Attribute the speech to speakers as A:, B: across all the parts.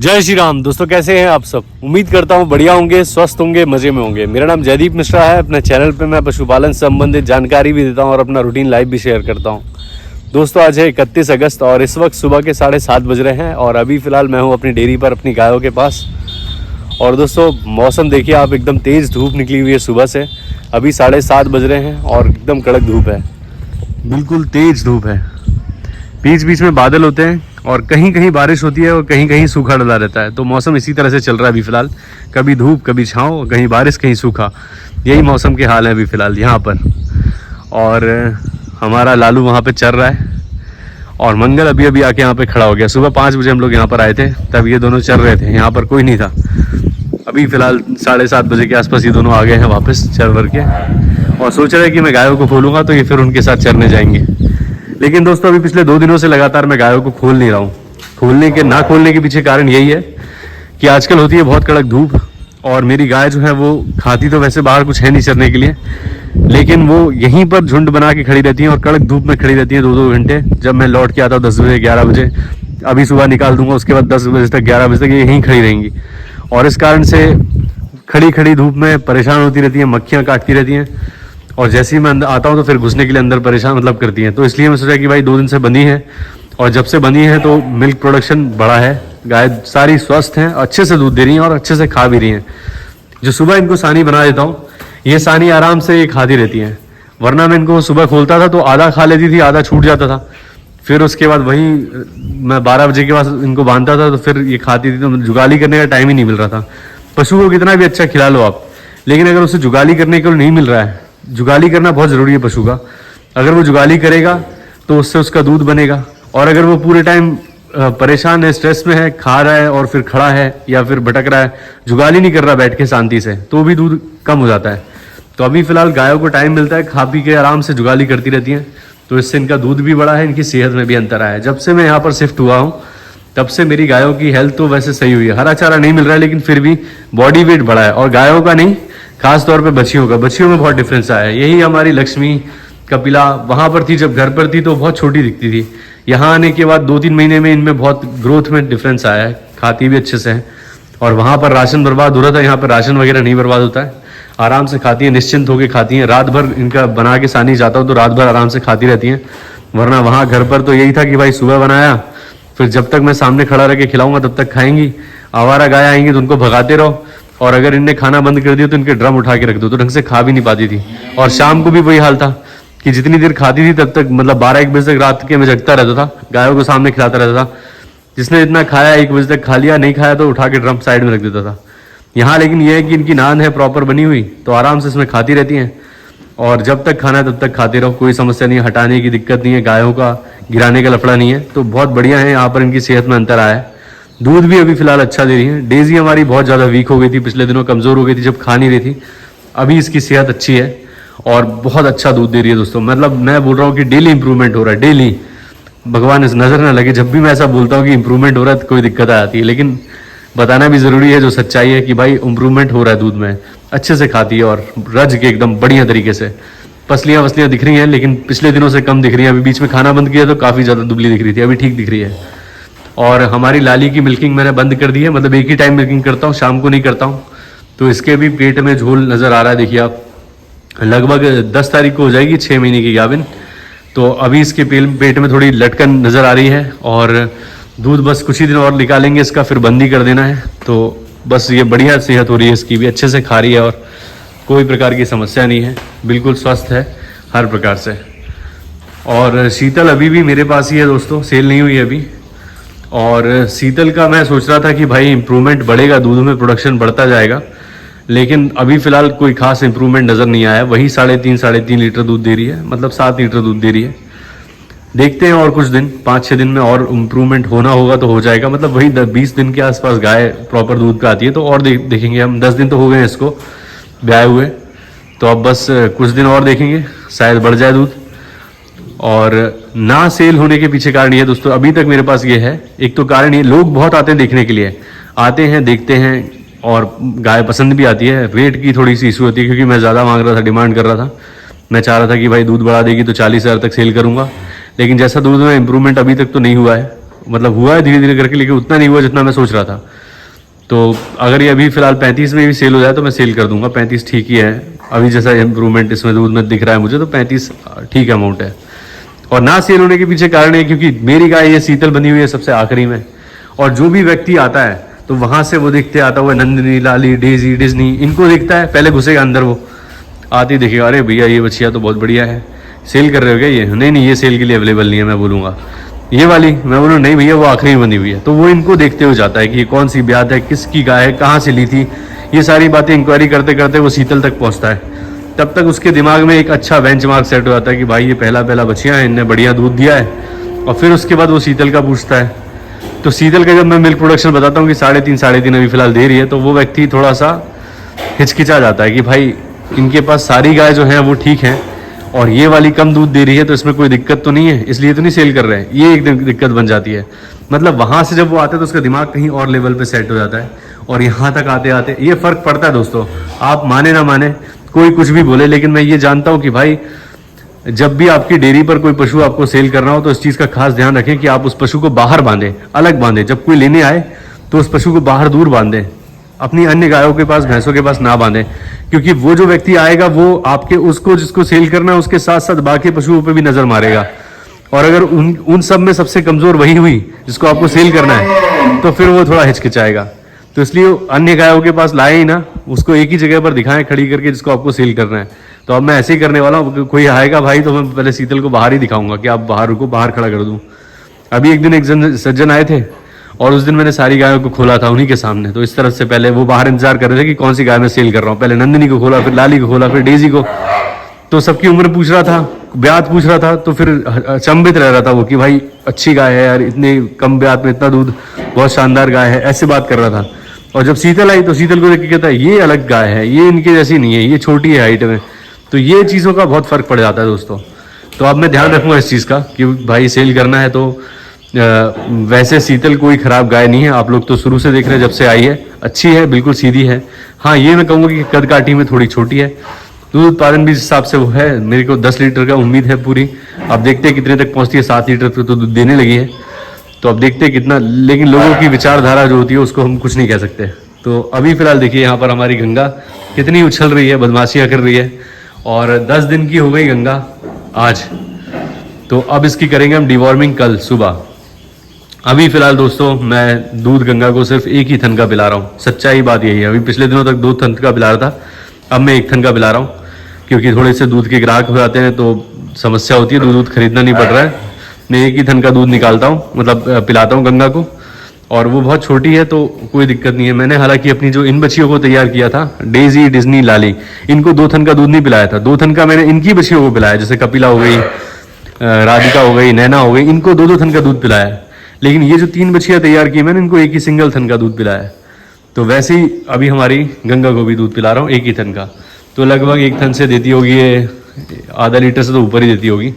A: जय श्री राम दोस्तों, कैसे हैं आप सब। उम्मीद करता हूं बढ़िया होंगे, स्वस्थ होंगे, मजे में होंगे। मेरा नाम जयदीप मिश्रा है। अपने चैनल पे मैं पशुपालन से संबंधित जानकारी भी देता हूं और अपना रूटीन लाइफ भी शेयर करता हूं। दोस्तों आज है 31 अगस्त और इस वक्त सुबह के 7:30 बज रहे हैं और अभी फ़िलहाल मैं हूं अपनी डेयरी पर अपनी गायों के पास। और दोस्तों मौसम देखिए आप, एकदम तेज़ धूप निकली हुई है सुबह से। अभी 7:30 बज रहे हैं और एकदम कड़क धूप है, बिल्कुल तेज़ धूप है। बीच बीच में बादल होते हैं और कहीं कहीं बारिश होती है और कहीं कहीं सूखा डला रहता है। तो मौसम इसी तरह से चल रहा है अभी फ़िलहाल, कभी धूप कभी छाँव, कहीं बारिश कहीं सूखा, यही मौसम के हाल है अभी फ़िलहाल यहाँ पर। और हमारा लालू वहाँ पे चल रहा है और मंगल अभी अभी आके यहाँ पे खड़ा हो गया। सुबह 5 बजे हम लोग यहाँ पर आए थे, तब ये दोनों चल रहे थे, यहाँ पर कोई नहीं था। अभी फ़िलहाल 7:30 बजे के आसपास ये दोनों आ गए हैं वापस चल भर के और सोच रहे हैं कि मैं गायों को खोलूँगा तो ये फिर उनके साथ चरने जाएंगे। लेकिन दोस्तों अभी पिछले 2 दिनों से लगातार मैं गायों को खोल नहीं रहा हूँ। ना खोलने के पीछे कारण यही है कि आजकल होती है बहुत कड़क धूप और मेरी गाय जो है वो खाती तो वैसे बाहर कुछ है नहीं चरने के लिए, लेकिन वो यहीं पर झुंड बना के खड़ी रहती हैं और कड़क धूप में खड़ी रहती हैं 2-2 घंटे। जब मैं लौट के आता हूँ 10 बजे 11 बजे, अभी सुबह निकाल दूंगा, उसके बाद 10 बजे तक 11 बजे तक ये यहीं खड़ी रहेंगी और इस कारण से खड़ी खड़ी धूप में परेशान होती रहती हैं, मक्खियाँ काटती रहती हैं और जैसे ही मैं आता हूँ तो फिर घुसने के लिए अंदर परेशान करती हैं। तो इसलिए मैं सोचा कि भाई 2 दिन से बंधी है और जब से बंधी है तो मिल्क प्रोडक्शन बढ़ा है, गाय सारी स्वस्थ हैं, अच्छे से दूध दे रही हैं और अच्छे से खा भी रही हैं। जो सुबह इनको सानी बना देता हूँ, ये सानी आराम से ये खाती रहती हैं, वरना मैं इनको सुबह खोलता था तो आधा खा लेती थी, आधा छूट जाता था। फिर उसके बाद वही मैं 12 बजे के बाद इनको बांधता था तो फिर ये खाती थी, तो जुगाली करने का टाइम ही नहीं मिल रहा था। पशु को कितना भी अच्छा खिला लो आप, लेकिन अगर उसे जुगाली करने को नहीं मिल रहा है, जुगाली करना बहुत ज़रूरी है पशु का। अगर वो जुगाली करेगा तो उससे उसका दूध बनेगा, और अगर वो पूरे टाइम परेशान है, स्ट्रेस में है, खा रहा है और फिर खड़ा है या फिर भटक रहा है, जुगाली नहीं कर रहा बैठ के शांति से, तो भी दूध कम हो जाता है। तो अभी फ़िलहाल गायों को टाइम मिलता है, खा पी के आराम से जुगाली करती रहती हैं, तो इससे इनका दूध भी बढ़ा है, इनकी सेहत में भी अंतर आया है। जब से मैं यहाँ पर शिफ्ट हुआ हूँ तब से मेरी गायों की हेल्थ तो वैसे सही हुई है। हरा चारा नहीं मिल रहा है लेकिन फिर भी बॉडी वेट बढ़ा है, और गायों का नहीं, खास तौर पे बछियों में बहुत डिफरेंस आया है। यही हमारी लक्ष्मी कपिला वहाँ पर थी, जब घर पर थी तो बहुत छोटी दिखती थी, यहाँ आने के बाद 2-3 महीने में इनमें बहुत ग्रोथ में डिफरेंस आया है, खाती भी अच्छे से है। और वहाँ पर राशन बर्बाद हो रहा था, यहाँ पर राशन वगैरह नहीं बर्बाद होता है, आराम से खाती हैं, निश्चिंत होकर खाती हैं। रात भर इनका बना के सानी जाता हूँ तो रात भर आराम से खाती रहती हैं, वरना वहाँ घर पर तो यही था कि भाई सुबह बनाया, फिर जब तक मैं सामने खड़ा रह के खिलाऊंगा तब तक खाएंगी। आवारा गाय आएंगी तो उनको भगाते रहो, और अगर इनने खाना बंद कर दिया तो इनके ड्रम उठा के रख दो, तो ढंग से खा भी नहीं पाती थी। और शाम को भी वही हाल था कि जितनी देर खाती थी तब तक, मतलब 12-1 बजे तक रात के मैं जगता रहता था, गायों को सामने खिलाता रहता था। जिसने इतना खाया 1 बजे तक खा लिया, नहीं खाया तो उठा के ड्रम साइड में रख देता था। यहाँ लेकिन यह है कि इनकी नान है प्रॉपर बनी हुई, तो आराम से इसमें खाती रहती हैं और जब तक खाना है तब तक खाते रहो, कोई समस्या नहीं है, हटाने की दिक्कत नहीं है, गायों का गिराने का लफड़ा नहीं है। तो बहुत बढ़िया है, यहाँ पर इनकी सेहत में अंतर आया है। दूध भी अभी फिलहाल अच्छा दे रही है। डेजी हमारी बहुत ज़्यादा वीक हो गई थी, पिछले दिनों कमज़ोर हो गई थी जब खा नहीं रही थी, अभी इसकी सेहत अच्छी है और बहुत अच्छा दूध दे रही है दोस्तों। मतलब मैं बोल रहा हूँ कि डेली इंप्रूवमेंट हो रहा है, डेली। भगवान इस नज़र ना लगे, जब भी मैं ऐसा बोलता हूँ कि इंप्रूवमेंट हो रहा है तो कोई दिक्कत आ जाती है, लेकिन बताना भी ज़रूरी है जो सच्चाई है कि भाई इंप्रूवमेंट हो रहा है दूध में, अच्छे से खाती है और रज के एकदम बढ़िया तरीके से। पसलियाँ वसलियाँ दिख रही हैं लेकिन पिछले दिनों से कम दिख रही हैं, अभी बीच में खाना बंद किया तो काफ़ी ज़्यादा दुबली दिख रही थी, अभी ठीक दिख रही है। और हमारी लाली की मिल्किंग मैंने बंद कर दी है, मतलब एक ही टाइम मिल्किंग करता हूँ, शाम को नहीं करता हूँ। तो इसके भी पेट में झोल नज़र आ रहा है, देखिए आप, लगभग 10 तारीख को हो जाएगी 6 महीने की गाभिन। तो अभी इसके पेट में थोड़ी लटकन नज़र आ रही है और दूध बस कुछ ही दिन और निकालेंगे इसका, फिर बंदी कर देना है। तो बस ये बढ़िया सेहत हो रही है इसकी भी, अच्छे से खा रही है और कोई प्रकार की समस्या नहीं है, बिल्कुल स्वस्थ है हर प्रकार से। और शीतल अभी भी मेरे पास ही है दोस्तों, सेल नहीं हुई है अभी। और शीतल का मैं सोच रहा था कि भाई इंप्रूवमेंट बढ़ेगा, दूध में प्रोडक्शन बढ़ता जाएगा, लेकिन अभी फ़िलहाल कोई खास इंप्रूवमेंट नज़र नहीं आया। वही 3.5 लीटर दूध दे रही है, मतलब 7 लीटर दूध दे रही है। देखते हैं और कुछ दिन, 5-6 दिन में और इम्प्रूवमेंट होना होगा तो हो जाएगा, मतलब वही 20 दिन के आसपास गाय प्रॉपर दूध पे आती है। तो और देखेंगे हम, 10 दिन तो हो गए हैं इसको ब्याए हुए, तो अब बस कुछ दिन और देखेंगे, शायद बढ़ जाए दूध। और ना सेल होने के पीछे कारण ये दोस्तों, अभी तक मेरे पास ये है, एक तो कारण ये, लोग बहुत आते हैं देखने के लिए, आते हैं देखते हैं और गाय पसंद भी आती है। वेट की थोड़ी सी इशू होती है क्योंकि मैं ज़्यादा मांग रहा था, डिमांड कर रहा था, मैं चाह रहा था कि भाई दूध बढ़ा देगी तो 40,000 तक सेल करूँगा, लेकिन जैसा दूध में इम्प्रूवमेंट अभी तक तो नहीं हुआ है। मतलब हुआ है धीरे धीरे करके, लेकिन उतना नहीं हुआ जितना मैं सोच रहा था। तो अगर ये अभी फिलहाल 35 में भी सेल हो जाए तो मैं सेल कर दूंगा। 35 ठीक ही है, अभी जैसा इम्प्रूवमेंट इसमें दूध में दिख रहा है मुझे, तो 35 ठीक अमाउंट है। और ना सेल होने के पीछे कारण है क्योंकि मेरी गाय ये शीतल बनी हुई है सबसे आखिरी में, और जो भी व्यक्ति आता है तो वहां से वो देखते आता हुआ नंदिनी, लाली, डेजी, डिज्नी, इनको देखता है, पहले घुसेगा अंदर, वो आते ही देखेगा अरे भैया ये बच्चिया तो बहुत बढ़िया है, सेल कर रहे हो क्या ये? नहीं ये सेल के लिए अवेलेबल नहीं है। मैं बोलूँगा ये वाली, मैं बोलूँ नहीं भैया वो आखिरी में बनी हुई है। तो वो इनको देखते हुए जाता है कि ये कौन सी ब्यात है, किसकी गाय है, कहाँ से ली थी, ये सारी बातें इंक्वायरी करते करते वो शीतल तक पहुँचता है। तब तक उसके दिमाग में एक अच्छा बेंचमार्क सेट हो जाता है कि भाई ये पहला बच्चियाँ हैं, इनने बढ़िया दूध दिया है। और फिर उसके बाद वो शीतल का पूछता है। तो शीतल का जब मैं मिल्क प्रोडक्शन बताता हूँ कि 3.5 अभी फिलहाल दे रही है, तो वो व्यक्ति थोड़ा सा हिचकिचा जाता है कि भाई इनके पास सारी गाय जो हैं वो ठीक हैं और ये वाली कम दूध दे रही है, तो इसमें कोई दिक्कत तो नहीं है, इसलिए तो नहीं सेल कर रहे हैं। ये एक दिक्कत बन जाती है। मतलब वहाँ से जब वो आते हैं तो उसका दिमाग कहीं और लेवल पे सेट हो जाता है, और यहाँ तक आते आते ये फ़र्क पड़ता है दोस्तों। आप माने ना माने, कोई कुछ भी बोले, लेकिन मैं ये जानता हूँ कि भाई जब भी आपकी डेयरी पर कोई पशु आपको सेल करना हो तो इस चीज़ का खास ध्यान रखें कि आप उस पशु को बाहर बांधें, अलग बांधें। जब कोई लेने आए तो उस पशु को बाहर दूर बांधें, अपनी अन्य गायों के पास, भैंसों के पास ना बांधें, क्योंकि वो जो व्यक्ति आएगा वो आपके उसको जिसको सेल करना है उसके साथ साथ बाकी पशुओं पे भी नजर मारेगा। और अगर उन सब में सबसे कमजोर वही हुई जिसको आपको सेल करना है, तो फिर वो थोड़ा हिचकिचाएगा। तो इसलिए अन्य गायों के पास लाए ही ना, उसको एक ही जगह पर दिखाएं खड़ी करके जिसको आपको सेल करना है। तो अब मैं ऐसे ही करने वाला हूँ, कोई आएगा भाई तो मैं पहले शीतल को बाहर ही दिखाऊंगा कि आप बाहर रुको, बाहर खड़ा कर दूं। अभी एक दिन एक सज्जन आए थे और उस दिन मैंने सारी गायों को खोला था उन्हीं के सामने। तो इस तरफ से पहले वो बाहर इंतजार कर रहे थे कि कौन सी गाय मैं सेल कर रहा हूँ। पहले नंदिनी को खोला, फिर लाली को खोला, फिर डेजी को। तो सबकी उम्र पूछ रहा था, ब्यात पूछ रहा था, तो फिर अचंभित रह रहा था वो कि भाई अच्छी गाय है यार, इतने कम ब्यात में इतना दूध, बहुत शानदार गाय है, ऐसे बात कर रहा था। और जब शीतल आई तो शीतल को देख के कहता है ये अलग गाय है, ये इनके जैसी नहीं है, ये छोटी है हाइट में। तो ये चीज़ों का बहुत फर्क पड़ जाता है दोस्तों। तो अब मैं ध्यान रखूंगा इस चीज़ का कि भाई सेल करना है तो वैसे शीतल कोई खराब गाय नहीं है। आप लोग तो शुरू से देख रहे हैं, जब से आई है अच्छी है, बिल्कुल सीधी है। हाँ ये मैं कहूँगा कि कद काठी में थोड़ी छोटी है। दूध उत्पादन भी इस हिसाब से वो है, मेरे को 10 लीटर का उम्मीद है पूरी। अब देखते हैं कितने तक पहुँचती है, 7 लीटर तक तो दूध देने लगी है। तो अब देखते हैं कितना, लेकिन लोगों की विचारधारा जो होती है उसको हम कुछ नहीं कह सकते। तो अभी फिलहाल देखिए यहाँ पर हमारी गंगा कितनी उछल रही है, बदमाशियाँ कर रही है। और 10 दिन की हो गई गंगा आज। तो अब इसकी करेंगे हम डिवॉर्मिंग कल सुबह। अभी फिलहाल दोस्तों मैं दूध गंगा को सिर्फ एक ही थन का पिला रहा हूँ। सच्चाई बात यही है। अभी पिछले दिनों तक 2 थन का पिला रहा था, अब मैं 1 थन का पिला रहा हूँ, क्योंकि थोड़े से दूध के ग्राहक हो जाते हैं तो समस्या होती है, दूध खरीदना नहीं पड़ रहा है। मैं एक ही थन का दूध निकालता हूँ, मतलब पिलाता हूँ गंगा को। और वो बहुत छोटी है तो कोई दिक्कत नहीं है। मैंने हालांकि अपनी जो इन बच्चियों को तैयार किया था, डेजी, डिज्नी, लाली, इनको 2 थन का दूध नहीं पिलाया था। 2 थन का मैंने इनकी बच्चियों को पिलाया, जैसे कपिला हो गई, राधिका हो गई, नैना हो गई, इनको 2-2 थन का दूध पिलाया है। लेकिन ये जो 3 बच्चियाँ तैयार की मैंने, इनको एक ही सिंगल थन का दूध पिलाया है। तो वैसे ही अभी हमारी गंगा को भी दूध पिला रहा हूँ एक ही थन का। तो लगभग 1 थन से देती होगी ये, आधा लीटर से तो ऊपर ही देती होगी।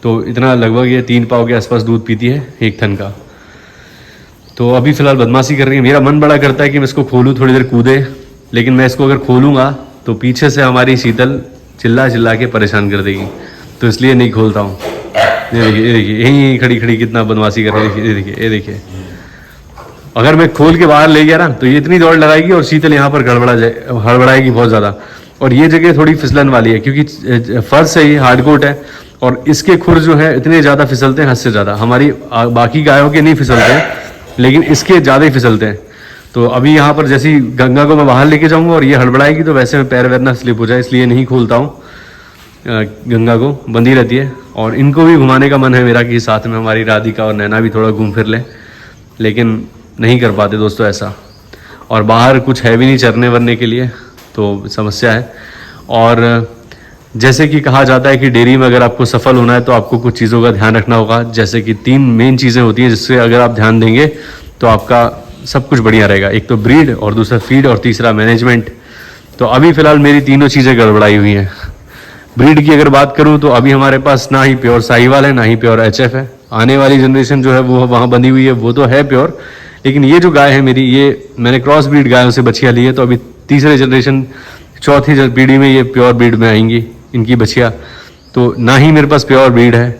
A: तो इतना लगभग ये 3 पाव के आसपास दूध पीती है 1 थन का। तो अभी फिलहाल बदमाशी कर रही है। मेरा मन बड़ा करता है कि मैं इसको खोलूँ, थोड़ी देर कूदे, लेकिन मैं इसको अगर खोलूँगा तो पीछे से हमारी शीतल चिल्ला चिल्ला के परेशान कर देगी, तो इसलिए नहीं खोलता हूँ। ये देखिए यहीं खड़ी खड़ी कितना बदमाशी कर रही है। ये देखिए अगर मैं खोल के बाहर ले गया ना तो ये इतनी दौड़ लगाएगी और शीतल यहाँ पर हड़बड़ाएगी बहुत ज़्यादा। और ये जगह थोड़ी फिसलन वाली है क्योंकि फर्श से ये हार्डकोट है, और इसके खुर जो है इतने ज़्यादा फिसलते हैं हद से ज़्यादा। हमारी बाकी गायों के नहीं फिसलते हैं, लेकिन इसके ज़्यादा ही फिसलते हैं। तो अभी यहाँ पर जैसी गंगा को मैं बाहर लेके जाऊँगा और ये हड़बड़ाएगी तो वैसे में पैर वैर ना स्लिप हो जाए, इसलिए नहीं खोलता हूँ। गंगा को बंदी रहती है। और इनको भी घुमाने का मन है मेरा कि साथ में हमारी राधिका और नैना भी थोड़ा घूम फिर लें, लेकिन नहीं कर पाते दोस्तों ऐसा। और बाहर कुछ है भी नहीं चरने वरने के लिए, तो समस्या है। और जैसे कि कहा जाता है कि डेयरी में अगर आपको सफल होना है तो आपको कुछ चीज़ों का ध्यान रखना होगा, जैसे कि 3 मेन चीज़ें होती हैं जिससे अगर आप ध्यान देंगे तो आपका सब कुछ बढ़िया रहेगा। एक तो ब्रीड, और दूसरा फीड, और तीसरा मैनेजमेंट। तो अभी फ़िलहाल मेरी तीनों चीज़ें गड़बड़ाई हुई हैं। ब्रीड की अगर बात करूं तो अभी हमारे पास ना ही प्योर साहिवाल है, ना ही प्योर HF है। आने वाली जनरेशन जो है वो वहाँ बनी हुई है, वो तो है प्योर। लेकिन ये जो गाय है मेरी, ये मैंने क्रॉस ब्रीड गायों से बछिया ली है, तो अभी तीसरे जनरेशन, चौथी पीढ़ी में ये प्योर ब्रीड में आएंगी इनकी बछिया। तो ना ही मेरे पास प्योर ब्रीड है,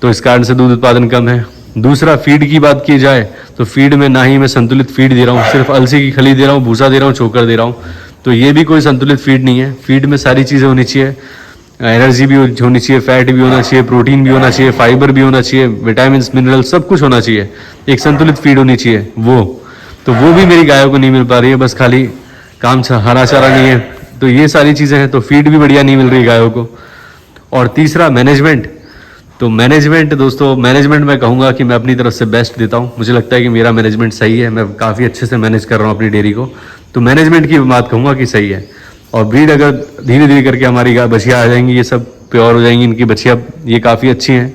A: तो इस कारण से दूध उत्पादन कम है। दूसरा फीड की बात की जाए तो फीड में ना ही मैं संतुलित फीड दे रहा हूँ, सिर्फ अलसी की खली दे रहा हूँ, भूसा दे रहा हूँ, चोकर दे रहा हूँ, तो ये भी कोई संतुलित फीड नहीं है। फीड में सारी चीज़ें होनी चाहिए, एनर्जी भी होनी चाहिए, फैट भी होना चाहिए, प्रोटीन भी होना चाहिए, फाइबर भी होना चाहिए, विटामिन मिनरल सब कुछ होना चाहिए, एक संतुलित फीड होनी चाहिए। वो भी मेरी गायों को नहीं मिल पा रही है, बस खाली काम हरा चारा नहीं है, तो ये सारी चीज़ें हैं, तो फीड भी बढ़िया नहीं मिल रही गायों को। और तीसरा मैनेजमेंट, तो मैनेजमेंट दोस्तों, मैनेजमेंट मैं कहूँगा कि मैं अपनी तरफ से बेस्ट देता हूँ। मुझे लगता है कि मेरा मैनेजमेंट सही है, मैं काफ़ी अच्छे से मैनेज कर रहा हूँ अपनी डेयरी को, तो मैनेजमेंट की बात कहूँगा कि सही है। और ब्रीड अगर धीरे धीरे करके हमारी बछिया आ जाएंगी, ये सब प्योर हो जाएंगी, इनकी बछिया ये काफ़ी अच्छी हैं,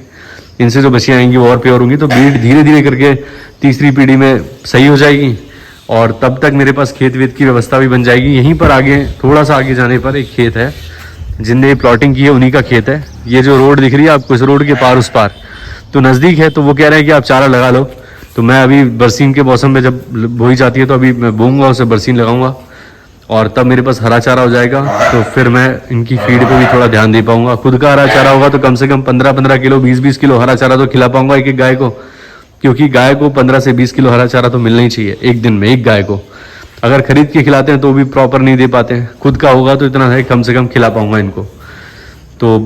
A: इनसे जो बछियाँ आएंगी वो और प्योर होंगी, तो ब्रीड धीरे धीरे करके तीसरी पीढ़ी में सही हो जाएगी। और तब तक मेरे पास खेत वेत की व्यवस्था भी बन जाएगी। यहीं पर आगे, थोड़ा सा आगे जाने पर एक खेत है, जिनने प्लॉटिंग की है उन्हीं का खेत है। ये जो रोड दिख रही है आपको, इस रोड के पार उस पार, तो नज़दीक है, तो वो कह रहे हैं कि आप चारा लगा लो। तो मैं अभी बरसीन के मौसम में जब बोई जाती है तो अभी मैं बोऊंगा, उसे बरसीन लगाऊंगा, और तब मेरे पास हरा चारा हो जाएगा, तो फिर मैं इनकी फीड पे भी थोड़ा ध्यान दे पाऊंगा। खुद का हरा चारा होगा तो कम से कम 15-15 किलो, 20-20 किलो हरा चारा तो खिला पाऊंगा एक एक गाय को, क्योंकि गाय को 15 से 20 किलो हरा चारा तो मिलना ही चाहिए एक दिन में एक गाय को। अगर खरीद के खिलाते हैं तो भी प्रॉपर नहीं दे पाते हैं, खुद का होगा तो इतना है कम से कम खिला पाऊंगा इनको। तो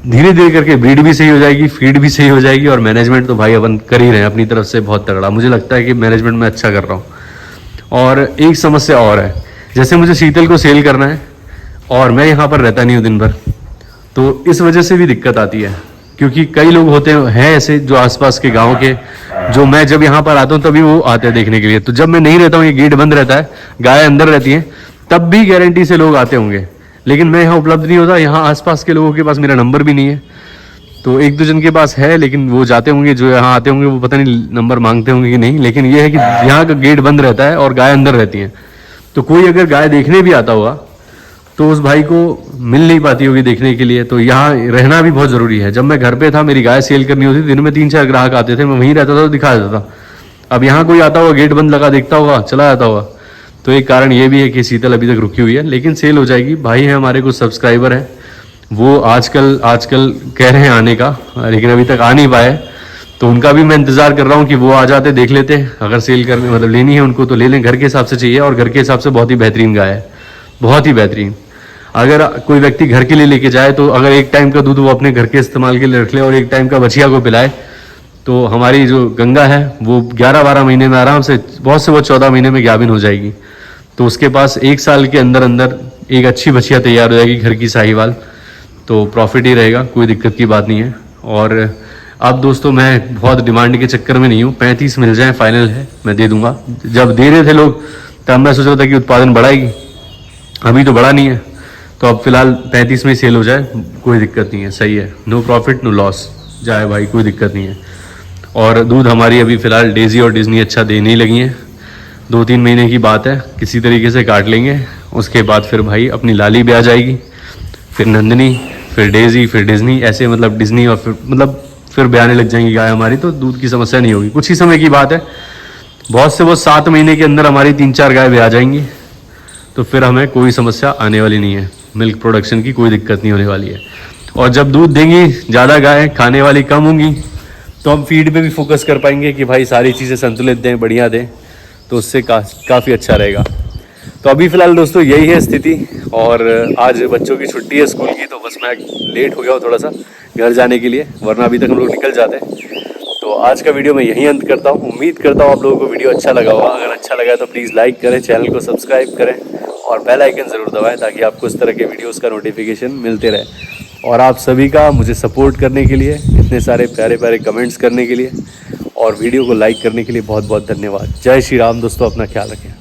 A: धीरे धीरे करके ब्रीड भी सही हो जाएगी, फीड भी सही हो जाएगी, और मैनेजमेंट तो भाई अपन कर ही रहे हैं अपनी तरफ से बहुत तगड़ा। मुझे लगता है कि मैनेजमेंट में अच्छा कर रहा हूँ। और एक समस्या और है, जैसे मुझे शीतल को सेल करना है और मैं यहाँ पर रहता नहीं हूँ दिन भर, तो इस वजह से भी दिक्कत आती है, क्योंकि कई लोग होते हैं ऐसे जो आसपास के गांव के, जो मैं जब यहाँ पर आता हूँ तभी वो आते हैं देखने के लिए। तो जब मैं नहीं रहता हूँ, ये गेट बंद रहता है, गाय अंदर रहती है, तब भी गारंटी से लोग आते होंगे, लेकिन मैं यहाँ उपलब्ध नहीं होता। यहाँ आसपास के लोगों के पास मेरा नंबर भी नहीं है, तो एक दो जन के पास है, लेकिन वो जाते होंगे, जो यहाँ आते होंगे वो पता नहीं नंबर मांगते होंगे कि नहीं। लेकिन ये है कि यहाँ का गेट बंद रहता है और गाय अंदर रहती है, तो कोई अगर गाय देखने भी आता होगा तो उस भाई को मिल नहीं पाती होगी देखने के लिए। तो यहाँ रहना भी बहुत ज़रूरी है। जब मैं घर पे था, मेरी गाय सेल करनी होती, दिन में 3-4 ग्राहक आते थे, मैं वहीं रहता था तो दिखा देता था। अब यहाँ कोई आता होगा, गेट बंद लगा देखता होगा, चला जाता होगा। तो एक कारण ये भी है कि शीतल अभी तक रुकी हुई है, लेकिन सेल हो जाएगी। भाई हैं हमारे, कुछ सब्सक्राइबर हैं, वो आजकल कह रहे हैं आने का, लेकिन अभी तक आ नहीं पाए, तो उनका भी मैं इंतज़ार कर रहा हूँ कि वो आ जाते, देख लेते। अगर सेल करने मतलब लेनी है उनको तो ले लें, घर के हिसाब से चाहिए, और घर के हिसाब से बहुत ही बेहतरीन गाय है, बहुत ही बेहतरीन। अगर कोई व्यक्ति घर के लिए लेके जाए तो अगर एक टाइम का दूध वो अपने घर के इस्तेमाल के लिए रख ले और एक टाइम का बछिया को पिलाए, तो हमारी जो गंगा है वो 11-12 महीने में आराम से, बहुत से बहुत 14 महीने में गाभिन हो जाएगी। तो उसके पास 1 साल के अंदर अंदर एक अच्छी बछिया तैयार हो जाएगी, घर की साहीवाल, तो प्रॉफिट ही रहेगा, कोई दिक्कत की बात नहीं है। और अब दोस्तों मैं बहुत डिमांड के चक्कर में नहीं हूँ, 35 मिल जाए फाइनल है, मैं दे दूंगा। जब दे रहे थे लोग तब मैं सोच रहा था कि उत्पादन बढ़ाएगी, अभी तो बढ़ा नहीं है, तो अब फिलहाल 35 में सेल हो जाए, कोई दिक्कत नहीं है, सही है, नो प्रॉफिट नो लॉस, जाए भाई, कोई दिक्कत नहीं है। और दूध हमारी अभी फ़िलहाल डेजी और डिज्नी अच्छा देने ही लगी हैं, 2-3 महीने की बात है, किसी तरीके से काट लेंगे, उसके बाद फिर भाई अपनी लाली भी आ जाएगी, फिर नंदनी, फिर डेजी, फिर डिज्नी, ऐसे मतलब डिज्नी, और फिर ब्याने लग जाएंगी गाय हमारी, तो दूध की समस्या नहीं होगी। कुछ ही समय की बात है, बहुत से बहुत 7 महीने के अंदर हमारी 3-4 गाय ब्याह जाएंगी, तो फिर हमें कोई समस्या आने वाली नहीं है, मिल्क प्रोडक्शन की कोई दिक्कत नहीं होने वाली है। और जब दूध देंगी ज़्यादा गाय, खाने वाली कम होंगी, तो हम फीड पे भी फोकस कर पाएंगे कि भाई सारी चीज़ें संतुलित दें, बढ़िया दें, तो उससे काफ़ी अच्छा रहेगा। तो अभी फ़िलहाल दोस्तों यही है स्थिति, और आज बच्चों की छुट्टी है स्कूल की, तो बस मैं लेट हो गया हूँ थोड़ा सा घर जाने के लिए, वरना अभी तक हम लोग निकल जाते। तो आज का वीडियो मैं यहीं अंत करता हूँ। उम्मीद करता हूँ आप लोगों को वीडियो अच्छा लगा होगा। अगर अच्छा लगा तो प्लीज़ लाइक करें, चैनल को सब्सक्राइब करें और बेल आइकन ज़रूर दबाएं, ताकि आपको इस तरह के वीडियोस का नोटिफिकेशन मिलते रहे। और आप सभी का मुझे सपोर्ट करने के लिए, इतने सारे प्यारे प्यारे कमेंट्स करने के लिए और वीडियो को लाइक करने के लिए बहुत बहुत धन्यवाद। जय श्री राम दोस्तों, अपना ख्याल रखें।